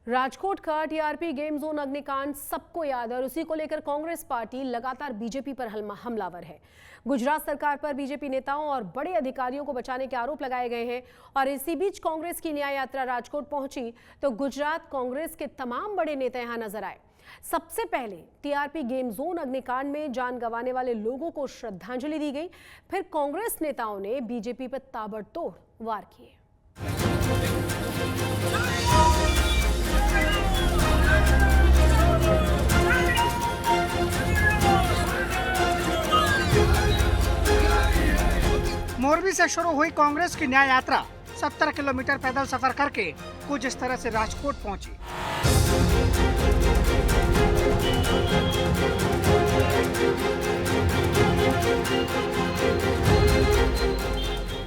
राजकोट का TRP game zone अग्निकांड सबको याद है और उसी को लेकर कांग्रेस पार्टी लगातार बीजेपी पर हमलावर है। गुजरात सरकार पर बीजेपी नेताओं और बड़े अधिकारियों को बचाने के आरोप लगाए गए हैं और इसी बीच कांग्रेस की न्याय यात्रा राजकोट पहुंची तो गुजरात कांग्रेस के तमाम बड़े नेता यहां नजर आए। सबसे पहले टीआरपी गेम जोन अग्निकांड में जान गंवाने वाले लोगों को श्रद्धांजलि दी गई, फिर कांग्रेस नेताओं ने बीजेपी पर ताबड़तोड़ वार किए। मोरबी से शुरू हुई कांग्रेस की न्याय यात्रा 70 किलोमीटर पैदल सफर करके कुछ इस तरह से राजकोट पहुंची।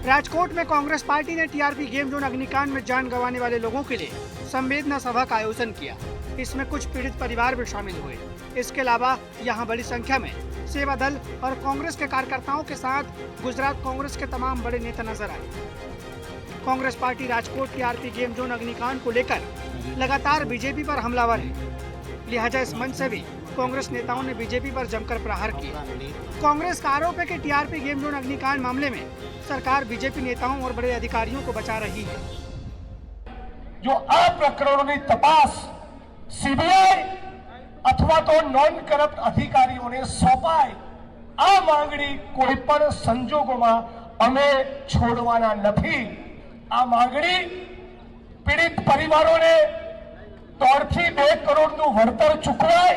राजकोट में कांग्रेस पार्टी ने टीआरपी गेम जोन अग्निकांड में जान गंवाने वाले लोगों के लिए संवेदना सभा का आयोजन किया। इसमें कुछ पीड़ित परिवार भी शामिल हुए। इसके अलावा यहां बड़ी संख्या में सेवा दल और कांग्रेस के कार्यकर्ताओं के साथ गुजरात कांग्रेस के तमाम बड़े नेता नजर आए। Congress party Rajkot TRP game zone अग्निकांड को लेकर लगातार बीजेपी पर हमलावर है, लिहाजा इस मंच से भी कांग्रेस नेताओं ने बीजेपी पर जमकर प्रहार किया। कांग्रेस का आरोप है कि टीआरपी गेम जोन अग्निकांड मामले में सरकार बीजेपी नेताओं और बड़े अधिकारियों को बचा रही है। जो आ प्रकरणों की तपास सीबीआई अथवा तो नॉन करप्ट अधिकारीओने सोंपाय आ मांगणी कोई पण संजोगोमां अमे छोड़वाना नथी। आ मांगणी पीड़ित परिवारोने 3 થી 2 કરોડનું વળતર ચૂકવાય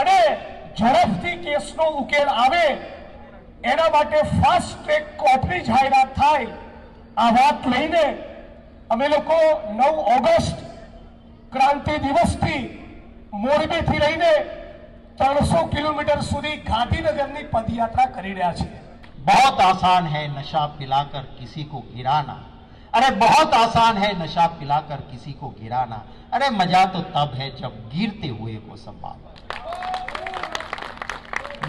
અને ઝડપથી કેસનો ઉકેલ આવે એના માટે ફાસ્ટ ટ્રેક કોર્ટની જાહેરાત થાય। આ વાત લઈને અમે લોકો 9 ઓગસ્ટ ક્રાંતિ દિવસથી મોરબીથી લઈને 300 કિલોમીટર સુધી ગાંધીનગરની પદયાત્રા કરી રહ્યા છે। बहुत आसान है नशा पिलाकर किसी को गिराना, अरे बहुत आसान है नशा पिलाकर किसी को गिराना, अरे मजा तो तब है जब गिरते हुए को संभालो।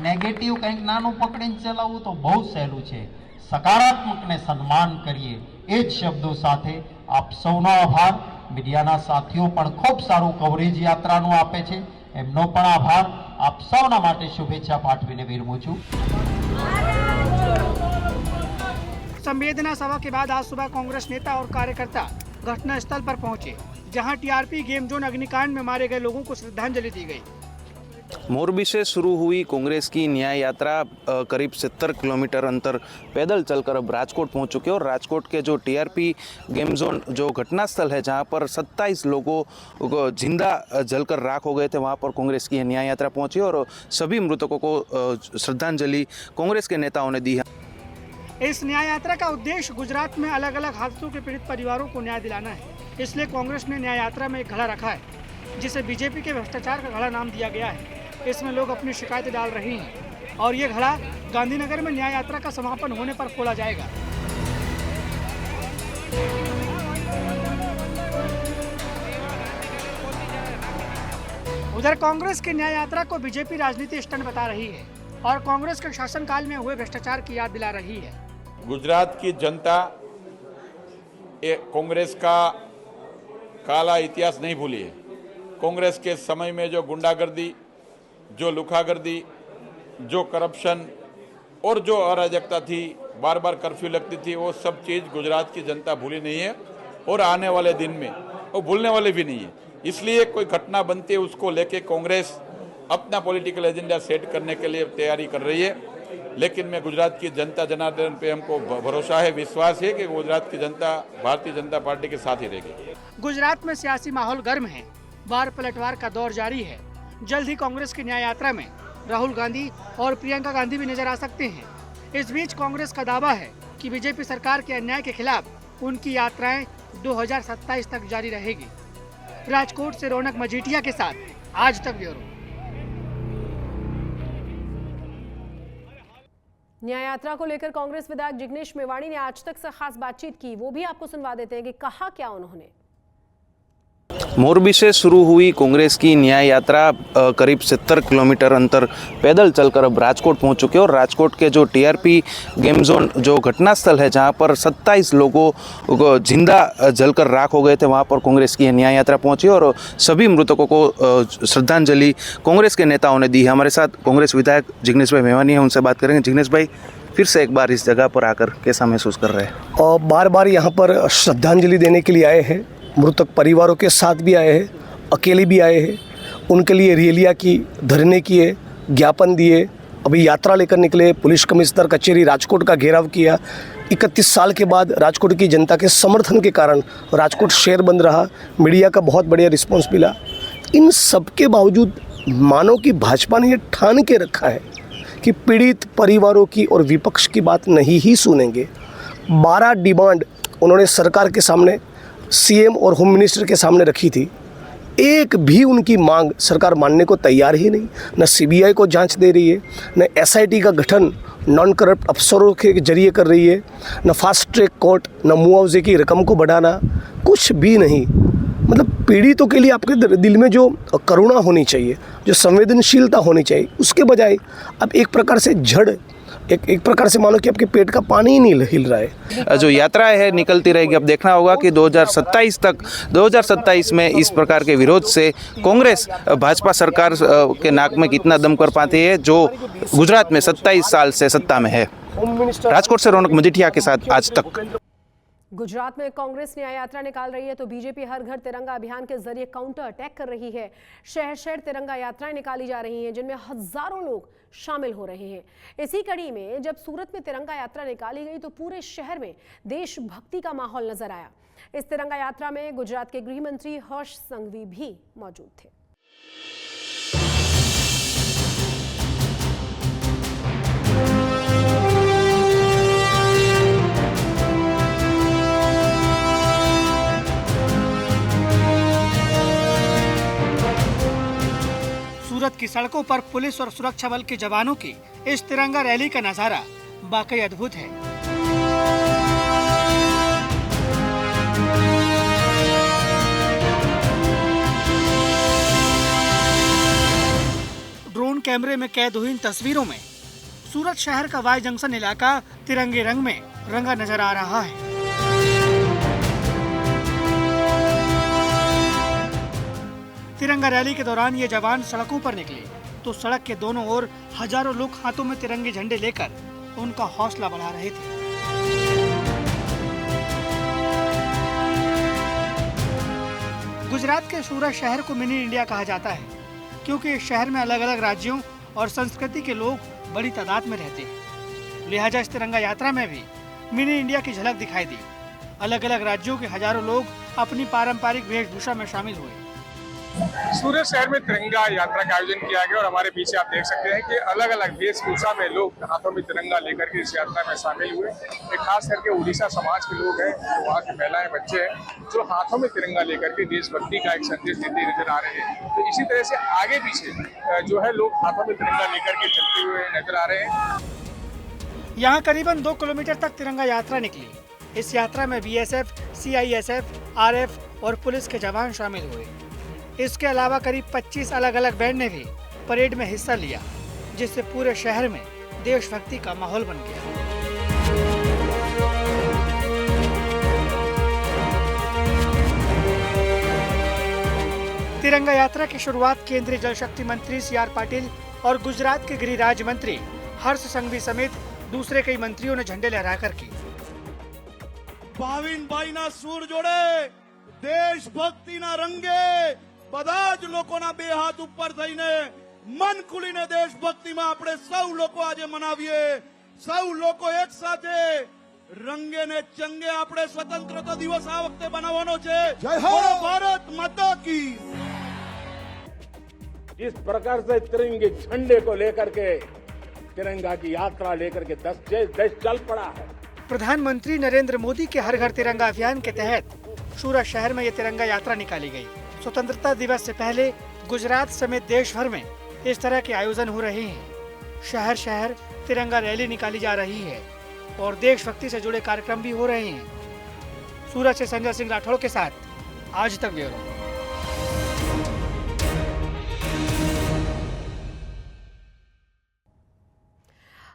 नेगेटिव कहीं नानू पकड़ीने चलावू तो बहुत सहेलू है, सकारात्मक ने सन्मान करिए। ए ज शब्दों साथे आप सौनो आभार। मीडियाना साथीओ पण खूब सारू कवरेज यात्रानुं आपे छे, एमनो पण आभार। आप सौना माटे शुभेच्छा पाठवीने विरमું છું। संवेदना सभा के बाद आज सुबह कांग्रेस नेता और कार्यकर्ता घटना स्थल पर पहुंचे, जहां टीआरपी गेम जोन अग्निकांड में मारे गए लोगों को श्रद्धांजलि दी गई। मोरबी से शुरू हुई कांग्रेस की न्याय यात्रा करीब 70 किलोमीटर अंतर पैदल चलकर अब राजकोट पहुंच चुके हैं और राजकोट के जो टीआरपी गेम जोन जो घटनास्थल है जहां पर 27 लोगों को जिंदा जलकर राख हो गए थे, वहां पर कांग्रेस की न्याय यात्रा पहुंची और सभी मृतकों को श्रद्धांजलि कांग्रेस के नेताओं ने दी है। इस न्याय यात्रा का उद्देश्य गुजरात में अलग अलग हादसों के पीड़ित परिवारों को न्याय दिलाना है। इसलिए कांग्रेस ने न्याय यात्रा में एक घड़ा रखा है, जिसे बीजेपी के भ्रष्टाचार का घड़ा नाम दिया गया है। इसमें लोग अपनी शिकायतें डाल रहे हैं और ये घड़ा गांधीनगर में न्याय यात्रा का समापन होने पर खोला जाएगा। उधर कांग्रेस की न्याय यात्रा को बीजेपी राजनीति स्टंट बता रही है और कांग्रेस के शासनकाल में हुए भ्रष्टाचार की याद दिला रही है। गुजरात की जनता कांग्रेस का काला इतिहास नहीं भूली है। कांग्रेस के समय में जो गुंडागर्दी, जो लुखागर्दी, जो करप्शन और जो अराजकता थी, बार बार कर्फ्यू लगती थी, वो सब चीज़ गुजरात की जनता भूली नहीं है और आने वाले दिन में वो भूलने वाले भी नहीं है। इसलिए कोई घटना बनती है उसको लेके कांग्रेस अपना पॉलिटिकल एजेंडा सेट करने के लिए तैयारी कर रही है। लेकिन मैं गुजरात की जनता जनार्दन पे हमको भरोसा है, विश्वास है कि गुजरात की जनता भारतीय जनता पार्टी के साथ ही रहेगी। गुजरात में सियासी माहौल गर्म है, बार पलटवार का दौर जारी है। जल्द ही कांग्रेस की न्याय यात्रा में राहुल गांधी और प्रियंका गांधी भी नजर आ सकते हैं। इस बीच कांग्रेस का दावा है कि बीजेपी सरकार के अन्याय के खिलाफ उनकी यात्राएं 2027 तक जारी रहेगी। राजकोट से रौनक मजीठिया के साथ आज तक ब्यूरो। न्याय यात्रा को लेकर कांग्रेस विधायक जिग्नेश मेवाणी ने आज तक से खास बातचीत की, वो भी आपको सुनवा देते हैं कि कहा क्या उन्होंने। मोरबी से शुरू हुई कांग्रेस की न्याय यात्रा करीब 70 किलोमीटर अंतर पैदल चलकर अब राजकोट पहुंच चुके हैं और राजकोट के जो टीआरपी गेम जोन जो घटनास्थल है जहां पर 27 लोगों को जिंदा जलकर राख हो गए थे, वहां पर कांग्रेस की न्याय यात्रा पहुंची और सभी मृतकों को श्रद्धांजलि कांग्रेस के नेताओं ने दी है। हमारे साथ कांग्रेस विधायक जिग्नेश भाई मेवानी है, उनसे बात करेंगे। जिग्नेश भाई, फिर से एक बार इस जगह पर आकर कैसा महसूस कर रहे हैं? और बार बार यहाँ पर श्रद्धांजलि देने के लिए आए हैं। मृतक परिवारों के साथ भी आए हैं, अकेले भी आए हैं। उनके लिए रैलियाँ की, धरने किए, ज्ञापन दिए। अभी यात्रा लेकर निकले, पुलिस कमिश्नर कचहरी राजकोट का घेराव किया। 31 साल के बाद राजकोट की जनता के समर्थन के कारण राजकोट शहर बंद रहा। मीडिया का बहुत बढ़िया रिस्पॉन्स मिला। इन सब के बावजूद मानो कि भाजपा ने ये ठान के रखा है कि पीड़ित परिवारों की और विपक्ष की बात नहीं ही सुनेंगे। 12 डिमांड उन्होंने सरकार के सामने, सीएम और होम मिनिस्टर के सामने रखी थी। एक भी उनकी मांग सरकार मानने को तैयार ही नहीं। न सीबीआई को जांच दे रही है, न एसआईटी का गठन नॉन करप्ट अफसरों के जरिए कर रही है, न फास्ट ट्रैक कोर्ट, न मुआवजे की रकम को बढ़ाना, कुछ भी नहीं। मतलब पीड़ितों के लिए आपके दिल में जो करुणा होनी चाहिए, जो संवेदनशीलता होनी चाहिए, उसके बजाय अब एक प्रकार से जड़, एक प्रकार से मानो कि आपके पेट का पानी ही नहीं हिल रहा है। जो यात्रा है निकलती रहेगी। अब देखना होगा कि 2027 में इस प्रकार के विरोध से कांग्रेस भाजपा सरकार के नाक में कितना दम कर पाती है, जो गुजरात में 27 साल से सत्ता में है। राजकोट से रौनक मजीठिया के साथ आज तक। गुजरात में कांग्रेस न्याय यात्रा निकाल रही है तो बीजेपी हर घर तिरंगा अभियान के जरिए काउंटर अटैक कर रही है। शहर शहर तिरंगा यात्राएं निकाली जा रही हैं, जिनमें हजारों लोग शामिल हो रहे हैं। इसी कड़ी में जब सूरत में तिरंगा यात्रा निकाली गई तो पूरे शहर में देशभक्ति का माहौल नजर आया। इस तिरंगा यात्रा में गुजरात के गृह मंत्री हर्ष संघवी भी मौजूद थे। सूरत की सड़कों पर पुलिस और सुरक्षा बल के जवानों की इस तिरंगा रैली का नजारा वाकई अद्भुत है। ड्रोन कैमरे में कैद हुई इन तस्वीरों में सूरत शहर का वाई जंक्शन इलाका तिरंगे रंग में रंगा नजर आ रहा है। तिरंगा रैली के दौरान ये जवान सड़कों पर निकले तो सड़क के दोनों ओर हजारों लोग हाथों में तिरंगे झंडे लेकर उनका हौसला बढ़ा रहे थे। गुजरात के सूरत शहर को मिनी इंडिया कहा जाता है, क्योंकि इस शहर में अलग अलग राज्यों और संस्कृति के लोग बड़ी तादाद में रहते हैं। लिहाजा इस तिरंगा यात्रा में भी मिनी इंडिया की झलक दिखाई दी। अलग अलग राज्यों के हजारों लोग अपनी पारंपरिक वेशभूषा में शामिल हुए। सूरत शहर में तिरंगा यात्रा का आयोजन किया गया और हमारे पीछे आप देख सकते हैं कि अलग अलग वेशभूषा में लोग हाथों में तिरंगा लेकर के इस यात्रा में शामिल हुए। एक खास करके उड़ीसा समाज के लोग हैं, जो वहाँ के महिलाएं, बच्चे हैं, जो हाथों में तिरंगा लेकर के देशभक्ति का एक संदेश देते नजर आ रहे हैं। तो इसी तरह से आगे पीछे जो है लोग हाथों में तिरंगा लेकर के चलते हुए नजर आ रहे हैं। यहाँ करीबन 2 किलोमीटर तक तिरंगा यात्रा निकली। इस यात्रा में बीएसएफ, सीआईएसएफ, आरएफ और पुलिस के जवान शामिल हुए। इसके अलावा करीब 25 अलग अलग बैंड ने भी परेड में हिस्सा लिया, जिससे पूरे शहर में देशभक्ति का माहौल बन गया। तिरंगा यात्रा की शुरुआत केंद्रीय जल शक्ति मंत्री सीआर पाटिल और गुजरात के गृह राज्य मंत्री हर्ष संघवी समेत दूसरे कई मंत्रियों ने झंडे लहराकर की। ભાવિનભાઈ ના સૂર જોડે દેશભક્તિના રંગે બધા જ લોકોના બે હાથ ઉપર થઈને મન ખુલીને દેશભક્તિમાં આપણે સૌ લોકો આજે મનાવીએ। સૌ લોકો એક સાથે રંગે ને ચંગે આપણે સ્વતંત્રતા દિવસ આ વખતે બનાવવાનો છે। જય હો ભારત માતા की। जिस प्रकार से तिरंगे झंडे को लेकर के तिरंगा की यात्रा लेकर के देश चल पड़ा है। प्रधानमंत्री नरेंद्र मोदी के हर घर तिरंगा अभियान के तहत सूरत शहर में ये तिरंगा यात्रा निकाली गई। स्वतंत्रता दिवस से पहले गुजरात समेत देश भर में इस तरह के आयोजन हो रहे हैं। शहर शहर तिरंगा रैली निकाली जा रही है और देशभक्ति से जुड़े कार्यक्रम भी हो रहे हैं। सूरत से संजय सिंह राठौड़ के साथ आज तक ब्यूरो।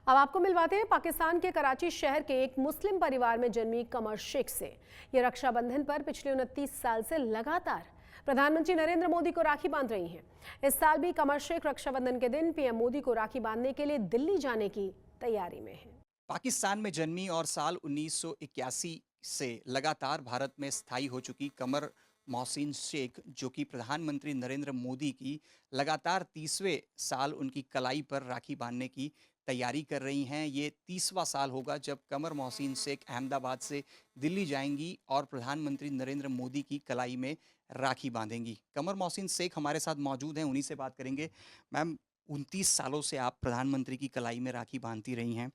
अब आपको मिलवाते हैं पाकिस्तान के कराची शहर के एक मुस्लिम परिवार में जन्मी कमर शेख से। ये रक्षाबंधन पर पिछले 29 साल से लगातार प्रधानमंत्री नरेंद्र मोदी को राखी बांध रही हैं। इस साल भी कमर शेख रक्षाबंधन के दिन पीएम मोदी को राखी बांधने के लिए दिल्ली जाने की तैयारी में हैं। पाकिस्तान में जन्मी और साल 1981 से लगातार भारत में स्थायी हो चुकी कमर मोहसिन शेख, जो कि प्रधानमंत्री नरेंद्र मोदी की लगातार 30वें साल उनकी कलाई पर राखी बांधने की तैयारी कर रही हैं। ये 30वां साल होगा जब कमर मोहसिन शेख अहमदाबाद से दिल्ली जाएंगी और प्रधानमंत्री नरेंद्र मोदी की कलाई में राखी बांधेंगी। कमर मोहसिन शेख हमारे साथ मौजूद हैं, उन्हीं से बात करेंगे। मैम, 29 सालों से आप प्रधानमंत्री की कलाई में राखी बांधती रही हैं।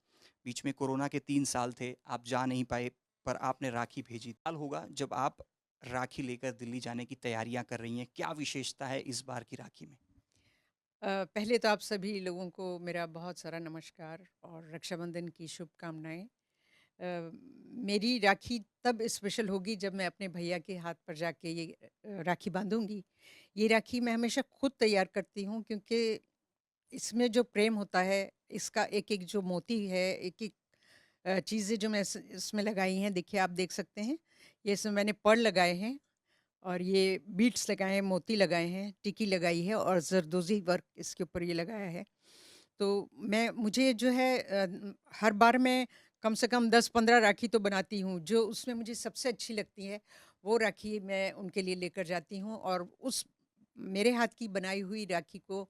बीच में कोरोना के 3 साल थे, आप जा नहीं पाए, पर आपने राखी भेजी। साल होगा जब आप राखी लेकर दिल्ली जाने की तैयारियां कर रही हैं। क्या विशेषता है इस बार की राखी में? पहले तो आप सभी लोगों को मेरा बहुत सारा नमस्कार और रक्षाबंधन की शुभकामनाएं। मेरी राखी तब स्पेशल होगी जब मैं अपने भैया के हाथ पर जाके ये राखी बांधूंगी। ये राखी मैं हमेशा खुद तैयार करती हूँ, क्योंकि इसमें जो प्रेम होता है, इसका एक एक जो मोती है, एक एक चीज़ें जो मैं इसमें लगाई हैं, देखिए आप देख सकते हैं, ये इसमें मैंने पर्ल लगाए हैं और ये बीट्स लगाए हैं, मोती लगाए हैं, टिकी लगाई है और जरदोजी वर्क इसके ऊपर ये लगाया है। तो मुझे जो है हर बार मैं कम से कम 10-15 राखी तो बनाती हूँ। जो उसमें मुझे सबसे अच्छी लगती है वो राखी मैं उनके लिए लेकर जाती हूँ, और उस मेरे हाथ की बनाई हुई राखी को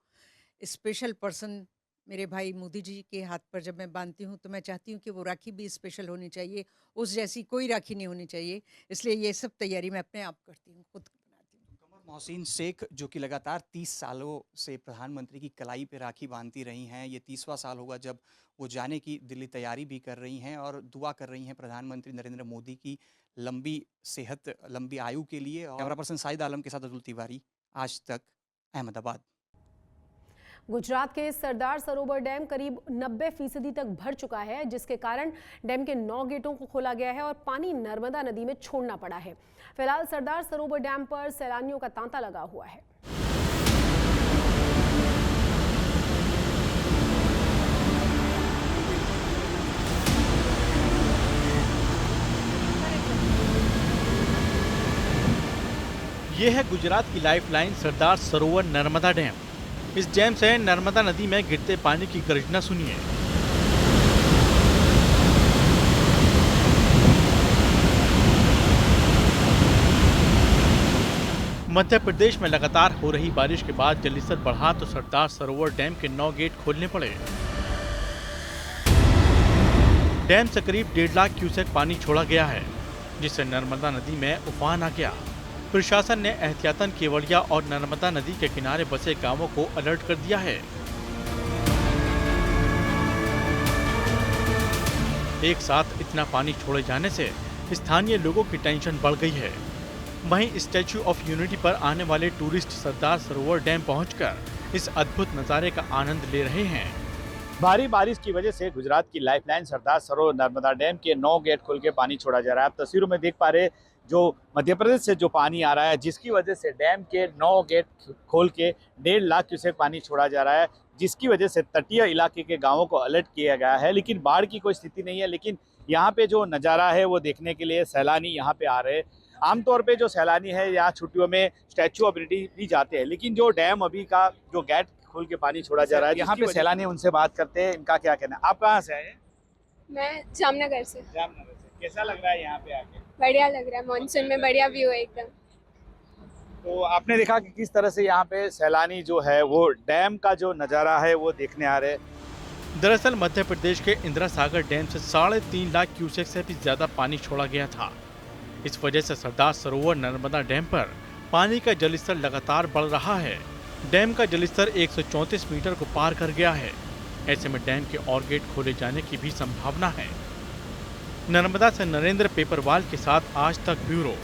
स्पेशल पर्सन मेरे भाई मोदी जी के हाथ पर जब मैं बांधती हूँ, तो मैं चाहती हूँ कि वो राखी भी स्पेशल होनी चाहिए, उस जैसी कोई राखी नहीं होनी चाहिए। इसलिए ये सब तैयारी मैं अपने आप करती हूँ, खुद बनाती हूँ। कमर मोहसिन शेख, जो कि लगातार 30 सालों से प्रधानमंत्री की कलाई पे राखी बांधती रही हैं, ये 30वां साल होगा जब वो जाने की दिल्ली तैयारी भी कर रही हैं और दुआ कर रही हैं प्रधानमंत्री नरेंद्र मोदी की लंबी सेहत, लंबी आयु के लिए। और कैमरा पर्सन शाहिद आलम के साथ अतुल तिवारी, आज तक, अहमदाबाद। गुजरात के सरदार सरोवर डैम करीब 90% तक भर चुका है, जिसके कारण डैम के 9 गेटों को खोला गया है और पानी नर्मदा नदी में छोड़ना पड़ा है। फिलहाल सरदार सरोवर डैम पर सैलानियों का तांता लगा हुआ है। ये है गुजरात की लाइफलाइन सरदार सरोवर नर्मदा डैम। इस डैम से नर्मदा नदी में गिरते पानी की गर्जना सुनिए। मध्य प्रदेश में लगातार हो रही बारिश के बाद जलस्तर बढ़ा तो सरदार सरोवर डैम के 9 गेट खोलने पड़े। डैम से करीब 1.5 लाख क्यूसेक पानी छोड़ा गया है, जिससे नर्मदा नदी में उफान आ गया। प्रशासन ने एहतियातन केवड़िया और नर्मदा नदी के किनारे बसे गांवों को अलर्ट कर दिया है। एक साथ इतना पानी छोड़े जाने से स्थानीय लोगों की टेंशन बढ़ गई है। वहीं स्टैच्यू ऑफ यूनिटी पर आने वाले टूरिस्ट सरदार सरोवर डैम पहुंचकर इस अद्भुत नज़ारे का आनंद ले रहे हैं। भारी बारिश की वजह से गुजरात की लाइफलाइन सरदार सरोवर नर्मदा डैम के 9 गेट खोल के पानी छोड़ा जा रहा है। आप तस्वीरों में देख पा रहे, जो मध्य प्रदेश से जो पानी आ रहा है, जिसकी वजह से डैम के 9 गेट खोल के 1.5 लाख क्यूसेक पानी छोड़ा जा रहा है, जिसकी वजह से तटीय इलाके के गांवों को अलर्ट किया गया है। लेकिन बाढ़ की कोई स्थिति नहीं है। लेकिन यहाँ पे जो नज़ारा है वो देखने के लिए सैलानी यहाँ पे आ रहे हैं। आमतौर पे जो सैलानी है यहाँ छुट्टियों में स्टैच्यू ऑफ यूनिटी भी जाते हैं, लेकिन जो डैम अभी का जो गेट खोल के पानी छोड़ा जा रहा है, यहाँ पे सैलानी उनसे बात करते हैं, इनका क्या कहना है। आप कहाँ से आए? मैं जामनगर से। जामनगर से। कैसा लग रहा है यहाँ पे आके? बढ़िया लग रहा है, मानसून में बढ़िया व्यू है एकदम। तो आपने देखा कि किस तरह से यहाँ पे सैलानी जो है वो डैम का जो नज़ारा है वो देखने आ रहे हैं। दरअसल मध्य प्रदेश के इंदिरा सागर डैम से 3.5 लाख क्यूसेक से भी ज्यादा पानी छोड़ा गया था। इस वजह से सरदार सरोवर नर्मदा डैम पर पानी का जलस्तर लगातार बढ़ रहा है। डैम का जलस्तर 134 मीटर को पार कर गया है। ऐसे में डैम के और गेट खोले जाने की भी संभावना है। नर्मदा से नरेंद्र पेपरवाल के साथ आज तक ब्यूरो।